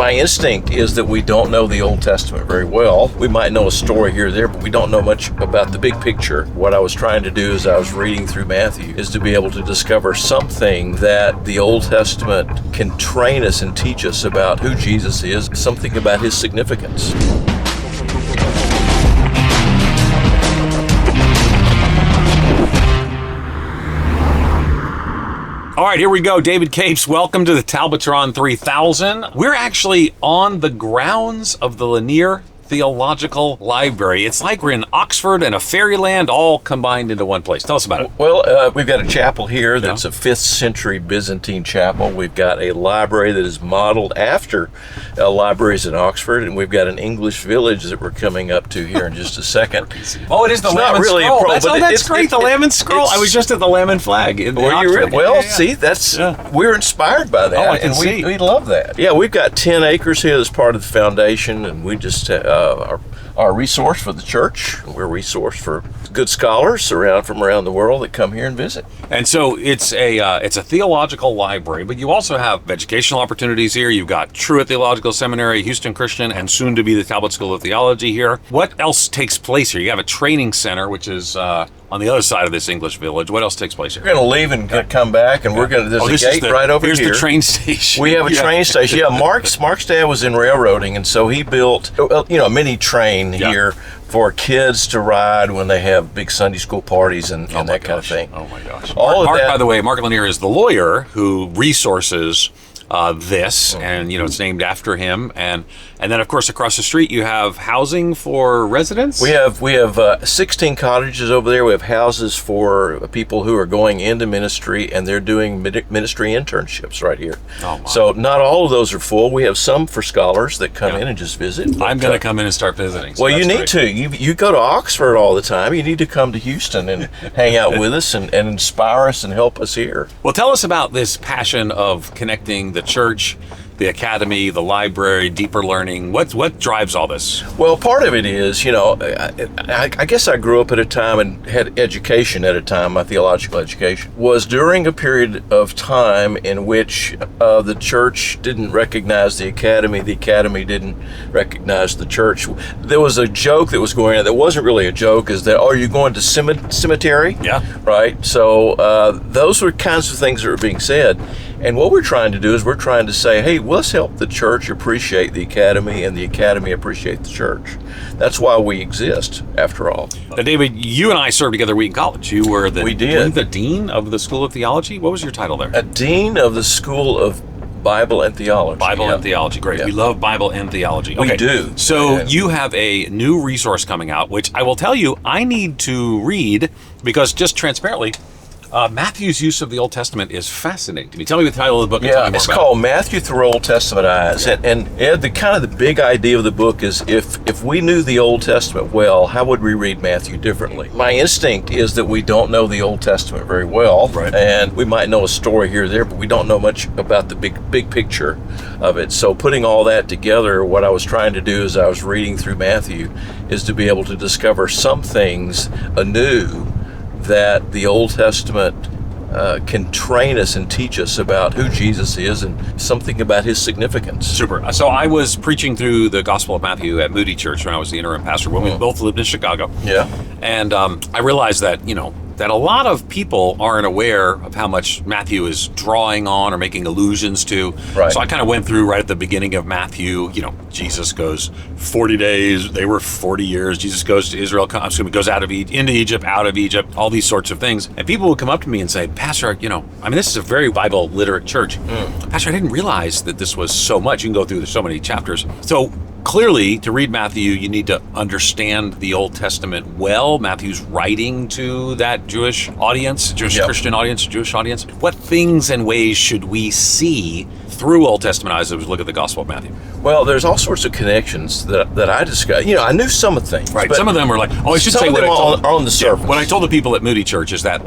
My instinct is that we don't know the Old Testament very well. We might know a story here or there, but we don't know much about the big picture. What I was trying to do as I was reading through Matthew is to be able to discover something that the Old Testament can train us and teach us about who Jesus is, something about his significance. All right, here we go. David Capes, welcome to the Talbotron 3000. We're actually on the grounds of the Lanier Theological Library. It's like we're in Oxford and a fairyland all combined into one place. Tell us about it. Well, we've got a chapel here that's a 5th century Byzantine chapel. We've got a library that is modeled after libraries in Oxford, and we've got an English village that we're coming up to here in just a second. Oh, it is the Lamb really Scroll. that's great, the Lamb Scroll. I was just at the Lamb Flag in Oxford. See, we're inspired by that, I can see. We love that. Yeah, we've got 10 acres here that's part of the foundation, and we just our resource for the church. We're a resource for good scholars from around the world that come here and visit. And so it's a theological library, but you also have educational opportunities here. You've got Truett Theological Seminary, Houston Christian, and soon to be the Talbot School of Theology here. What else takes place here? You have a training center, which is on the other side of this English village. What else takes place here? We're going to leave and come back, and there's a gate right over here. Here's the train station. We have a train station. Yeah, Mark's dad was in railroading, and so he built a mini train here for kids to ride when they have big Sunday school parties and that kind of thing. Oh my gosh. Mark, by the way, Mark Lanier is the lawyer who resources this, and it's named after him, and then of course across the street you have housing for residents. We have 16 cottages over there. We have houses for people who are going into ministry, and they're doing ministry internships right here. So not all of those are full. We have some for scholars that come in and just visit. I'm going to come in and start visiting. So well, you need to. You go to Oxford all the time. You need to come to Houston and hang out with us and inspire us and help us here. Well, tell us about this passion of connecting the church, the academy, the library, deeper learning. What drives all this? Well, part of it is, I guess I grew up at a time and had education at a time. My theological education was during a period of time in which the church didn't recognize the academy didn't recognize the church. There was a joke that was going on that wasn't really a joke, is that, are you going to cemetery? Yeah. Right? So those were kinds of things that were being said. And what we're trying to do is we're trying to say, hey, let's help the church appreciate the academy and the academy appreciate the church. That's why we exist, after all. Now, David, you and I served together at Wheaton College. You were the dean of the School of Theology. What was your title there? A dean of the School of Bible and Theology. Bible and Theology, great. Yeah. We love Bible and theology. Okay. We do. So you have a new resource coming out, which I will tell you I need to read, because just transparently, Matthew's use of the Old Testament is fascinating to me. Tell me the title of the book. Yeah, it's called Matthew Through Old Testament Eyes. And Ed, the big idea of the book is if we knew the Old Testament well, how would we read Matthew differently? My instinct is that we don't know the Old Testament very well, right, and we might know a story here or there, but we don't know much about the big picture of it. So putting all that together, what I was trying to do as I was reading through Matthew is to be able to discover some things anew that the Old Testament can train us and teach us about who Jesus is and something about his significance. Super. So I was preaching through the Gospel of Matthew at Moody Church when I was the interim pastor, when we both lived in Chicago. Yeah. And I realized that, that a lot of people aren't aware of how much Matthew is drawing on or making allusions to. Right. So I kind of went through right at the beginning of Matthew, Jesus goes 40 days, they were 40 years, Jesus goes to Israel, goes into Egypt, out of Egypt, all these sorts of things. And people would come up to me and say, Pastor, this is a very Bible literate church. Pastor, I didn't realize that this was so much. You can go through so many chapters. So clearly, to read Matthew, you need to understand the Old Testament well. Matthew's writing to that Jewish audience, Christian audience, Jewish audience. What things and ways should we see through Old Testament eyes as we look at the Gospel of Matthew? Well, there's all sorts of connections that I discussed. I knew some of the things. Right. Some of them are like, I should say what I told on the surface. What I told the people at Moody Church is that,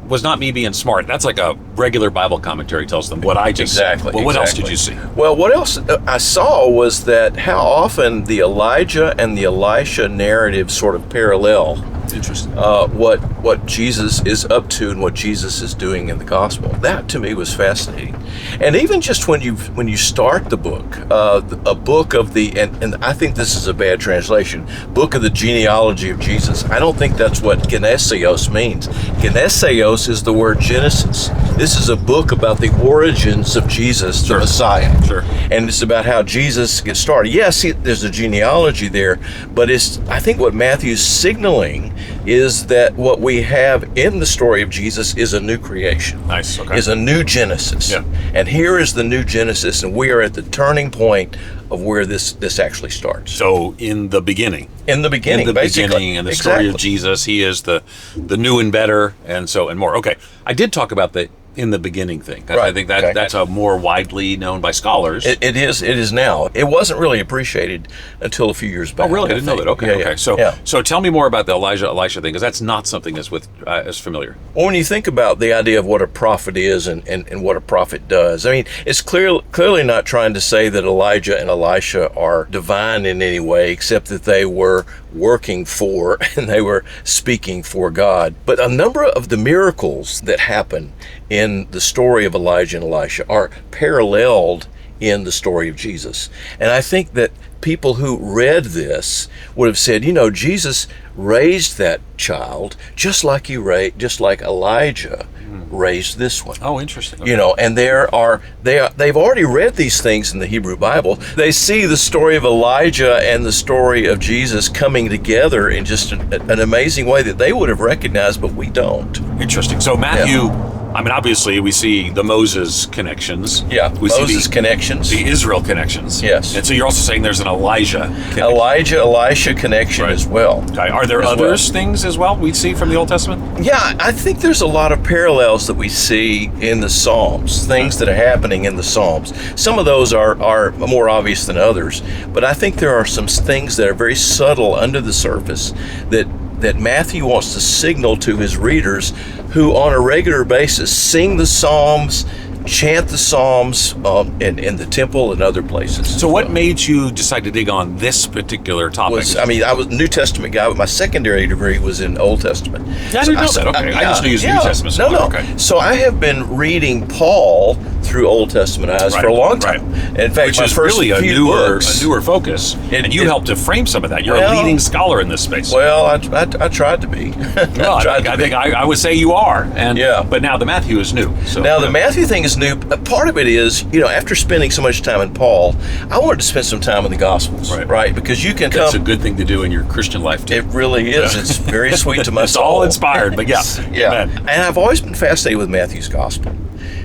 was not me being smart. That's like a regular Bible commentary tells them what I just exactly. Well, what else did you see? Well, what else I saw was that how often the Elijah and the Elisha narrative sort of parallel. Interesting. What Jesus is up to and what Jesus is doing in the gospel. That to me was fascinating. And even just when you start the book, a book of the, and I think this is a bad translation, book of the genealogy of Jesus. I don't think that's what Genesios means. Genesios is the word Genesis. This is a book about the origins of Jesus, the Messiah. Sure. And it's about how Jesus gets started. Yes, there's a genealogy there, but I think what Matthew's signaling is that what we have in the story of Jesus is a new creation. Nice. Okay. Is a new Genesis. Yeah. And here is the new Genesis, and we are at the turning point of where this actually starts. So in the beginning. In the beginning, beginning, in the story of Jesus, he is the new and better, and more. Okay, I did talk about the in the beginning thing. Right. I think that's a more widely known by scholars. It is now. It wasn't really appreciated until a few years back. Oh, really? I didn't know that. Okay. Yeah, okay. So tell me more about the Elisha thing, because that's not something that's as familiar. Well, when you think about the idea of what a prophet is and what a prophet does, I mean, it's clearly not trying to say that Elijah and Elisha are divine in any way, except that they were working for and they were speaking for God. But a number of the miracles that happen in the story of Elijah and Elisha are paralleled in the story of Jesus. And I think that people who read this would have said, Jesus raised that child just like Elijah raised this one. Oh, interesting. Okay. And they've already read these things in the Hebrew Bible. They see the story of Elijah and the story of Jesus coming together in just an amazing way that they would have recognized, but we don't. Interesting. So Matthew, I mean, obviously we see the Moses connections. Yeah, we Moses see connections. the Israel connections. Yes. And so you're also saying there's an Elijah connection. Elisha connection as well. Okay. Are there things as well we see from the Old Testament? Yeah, I think there's a lot of parallels that we see in the Psalms, things that are happening in the Psalms. Some of those are more obvious than others, but I think there are some things that are very subtle under the surface that Matthew wants to signal to his readers, who on a regular basis sing the Psalms, chant the Psalms in the temple and other places. So what made you decide to dig on this particular topic? I was a New Testament guy, but my secondary degree was in Old Testament. Yeah, I didn't know that. Okay. I just knew you used New Testament. No. Okay. So I have been reading Paul through Old Testament eyes for a long time. Right. In fact, which my is first really a few books, newer focus, and you helped to frame some of that. You're a leading scholar in this space. Well, I tried to be. Well, I think I would say you are. And but now the Matthew is new. So now the Matthew thing is new. Part of it is, after spending so much time in Paul, I wanted to spend some time in the Gospels, right? Because you can That's a good thing to do in your Christian life, too. It really is. It's very sweet to my it's soul. It's all inspired, but yeah. Amen. And I've always been fascinated with Matthew's Gospel,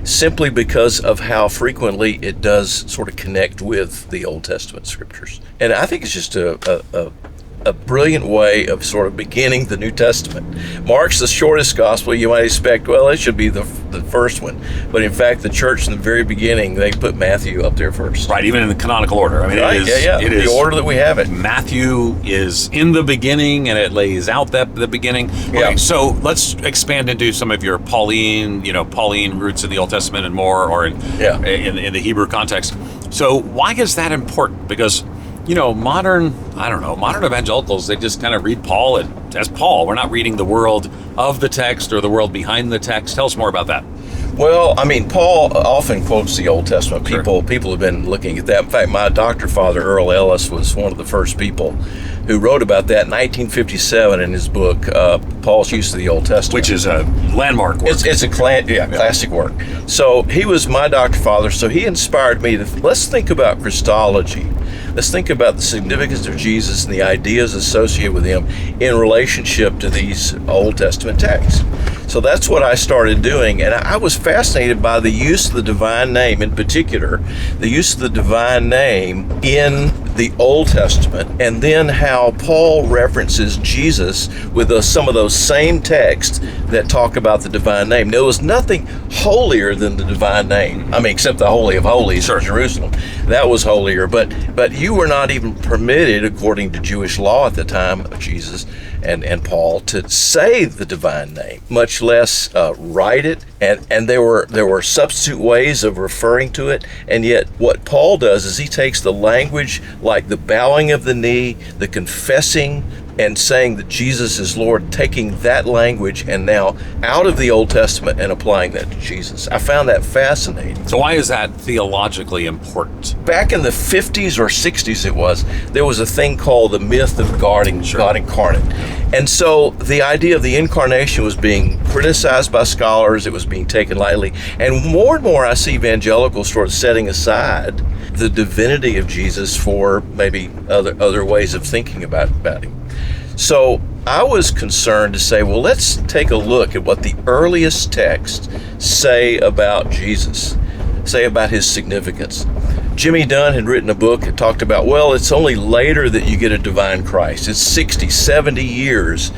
simply because of how frequently it does sort of connect with the Old Testament scriptures. And I think it's just a brilliant way of sort of beginning the New Testament. Mark's the shortest gospel. You might expect, well, it should be the first one. But in fact, the church in the very beginning, they put Matthew up there first. Right, even in the canonical order. I mean, right? It is the order that we have it. Matthew is in the beginning, and it lays out the beginning. Okay, so let's expand into some of your Pauline roots in the Old Testament and more, or in the Hebrew context. So why is that important? Because modern evangelicals, they just kind of read Paul as Paul. We're not reading the world of the text or the world behind the text. Tell us more about that. Well, I mean, Paul often quotes the Old Testament. People have been looking at that. In fact, my doctor father, Earl Ellis, was one of the first people who wrote about that in 1957 in his book, Paul's Use of the Old Testament. Which is a landmark work. It's a classic work. So he was my doctor father, so he inspired me to, let's think about Christology. Let's think about the significance of Jesus and the ideas associated with him in relationship to these Old Testament texts. So that's what I started doing, and I was fascinated by the use of the divine name, in particular, the use of the divine name in the Old Testament, and then how Paul references Jesus with some of those same texts that talk about the divine name. There was nothing holier than the divine name. I mean, except the Holy of Holies in Jerusalem. That was holier, but you were not even permitted, according to Jewish law at the time of Jesus and Paul, to say the divine name, much less write it. And there were substitute ways of referring to it. And yet what Paul does is he takes the language like the bowing of the knee, the confessing and saying that Jesus is Lord, taking that language and now out of the Old Testament and applying that to Jesus. I found that fascinating. So why is that theologically important? Back in the 50s or 60s there was a thing called the myth of God incarnate. And so the idea of the incarnation was being criticized by scholars, it was being taken lightly, and more I see evangelicals sort of setting aside the divinity of Jesus for maybe other ways of thinking about him. So I was concerned to say, well, let's take a look at what the earliest texts say about Jesus, say about his significance. Jimmy Dunn had written a book that talked about, well, it's only later that you get a divine Christ. It's 60, 70 years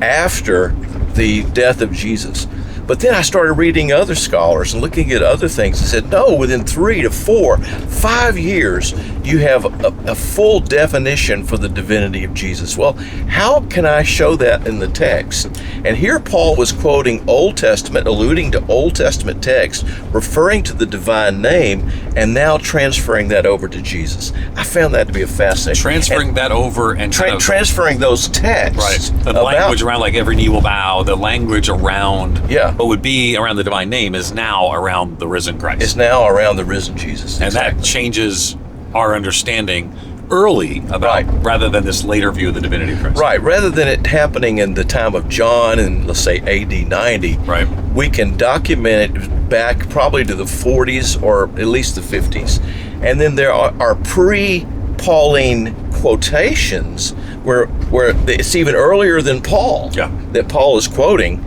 after the death of Jesus. But then I started reading other scholars and looking at other things and said, no, within 3 to 4, 5 years, you have a full definition for the divinity of Jesus. Well, how can I show that in the text? And here Paul was quoting Old Testament, alluding to Old Testament text, referring to the divine name, and now transferring that over to Jesus. I found that to be a fascinating. Transferring that over and transferring those texts. Right. The language around, like every knee will bow, the language around what would be around the divine name is now around the risen Christ. It's now around the risen Jesus. And that changes our understanding early about, rather than this later view of the divinity of Christ. Right. Rather than it happening in the time of John in, let's say, AD 90, we can document it back probably to the 40s or at least the 50s. And then there are pre-Pauline quotations where it's even earlier than Paul that Paul is quoting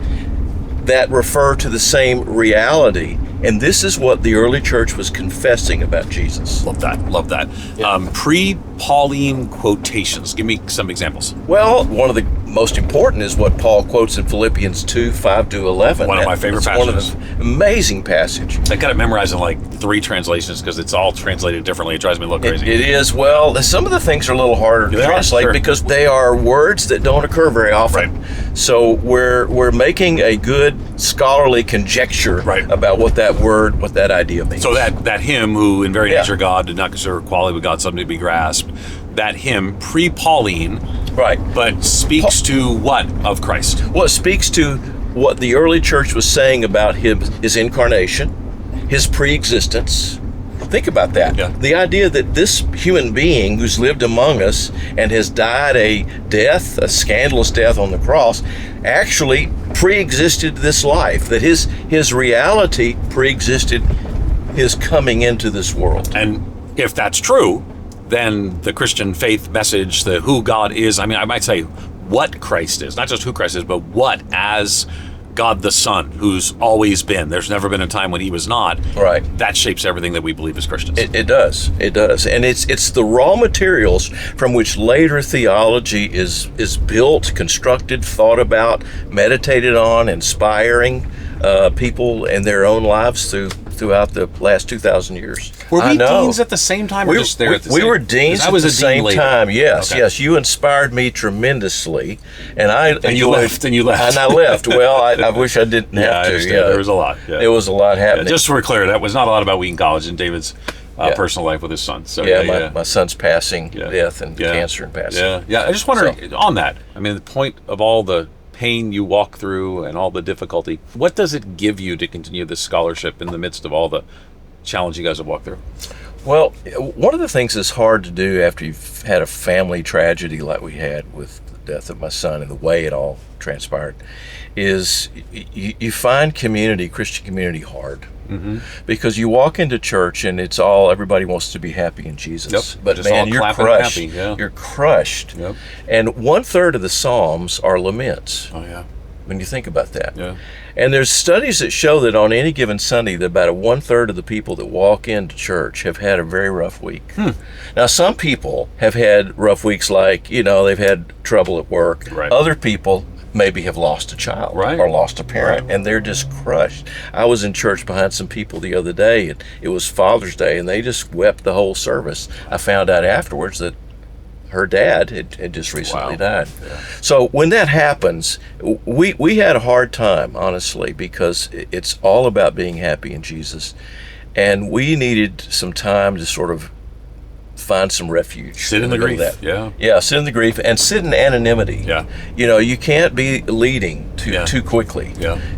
that refer to the same reality. And this is what the early church was confessing about Jesus. Love that. Yeah. Pre-Pauline quotations. Give me some examples. Well, one of the most important is what Paul quotes in Philippians 2, 5 to 11. One of my favorite passages. One of the amazing passage. I got it memorized in like 3 translations because it's all translated differently. It drives me a little crazy. It is. Well, some of the things are a little harder to translate because they are words that don't occur very often. Right. So we're making a good scholarly conjecture about what that idea means. So that hymn, who in very nature God did not consider equality with God something to be grasped, that hymn, pre-Pauline, but speaks to what of Christ? Well, it speaks to what the early church was saying about his incarnation, his pre-existence. Think about that. Yeah. The idea that this human being who's lived among us and has died a scandalous death on the cross, actually pre-existed this life, that his reality pre-existed his coming into this world. And if that's true, then the Christian faith message, the who God is, I might say what Christ is, not just who Christ is, but what as God the Son, who's always been. There's never been a time when he was not. Right. That shapes everything that we believe as Christians. It does. And it's the raw materials from which later theology is built, constructed, thought about, meditated on, inspiring people in their own lives throughout the last 2,000 years. Were we deans at the same time, or just there at the same time? We were deans at the same time, yes. Okay. Yes, you inspired me tremendously. And you left. And I left. Well, I wish I didn't have to. Yeah, there was a lot. Yeah. There was a lot happening. Just so we're clear, that was not a lot about Wheaton College and David's personal life with his son. So my son's passing, death, and cancer and passing. Yeah. I just wonder on that. The point of all the pain you walk through and all the difficulty, what does it give you to continue this scholarship in the midst of all the challenge you guys have walked through? Well, one of the things that's hard to do after you've had a family tragedy like we had with the death of my son and the way it all transpired is you find Christian community hard. Mm-hmm. Because you walk into church and it's all, everybody wants to be happy in Jesus. Yep. But just man, you're crushed. Happy. Yeah. You're crushed. Yep. And 1/3 of the Psalms are laments. Oh, yeah. When you think about that. Yeah. And there's studies that show that on any given Sunday, that about 1/3 of the people that walk into church have had a very rough week. Now, some people have had rough weeks like, they've had trouble at work. Right. Other people maybe have lost a child or lost a parent, and they're just crushed. I was in church behind some people the other day, and it was Father's Day, and they just wept the whole service. I found out afterwards that her dad had just recently died. Yeah. So when that happens, we had a hard time, honestly, because it's all about being happy in Jesus. And we needed some time to sort of find some refuge. Sit in the grief. That. Yeah. Yeah, sit in the grief and sit in anonymity. Yeah. You know, you can't be leading too quickly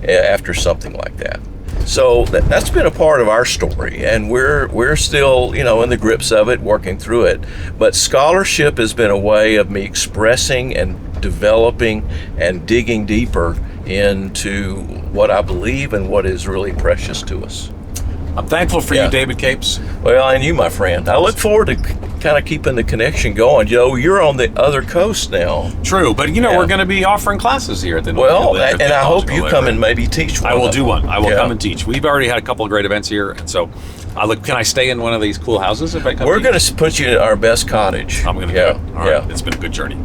after something like that. So that's been a part of our story, and we're still, you know, in the grips of it, working through it. But scholarship has been a way of me expressing and developing and digging deeper into what I believe and what is really precious to us. I'm thankful for you, David Capes. Well, and you, my friend. I look forward to kind of keeping the connection going. Joe, you're on the other coast now. True, but you know, we're going to be offering classes here at the and I hope you come and maybe teach one. I will do one. I will come and teach. We've already had a couple of great events here, and so can I stay in one of these cool houses if I come? We're going to put you in our best cottage. I'm going to do it. All right. It's been a good journey.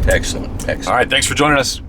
Excellent. All right, thanks for joining us.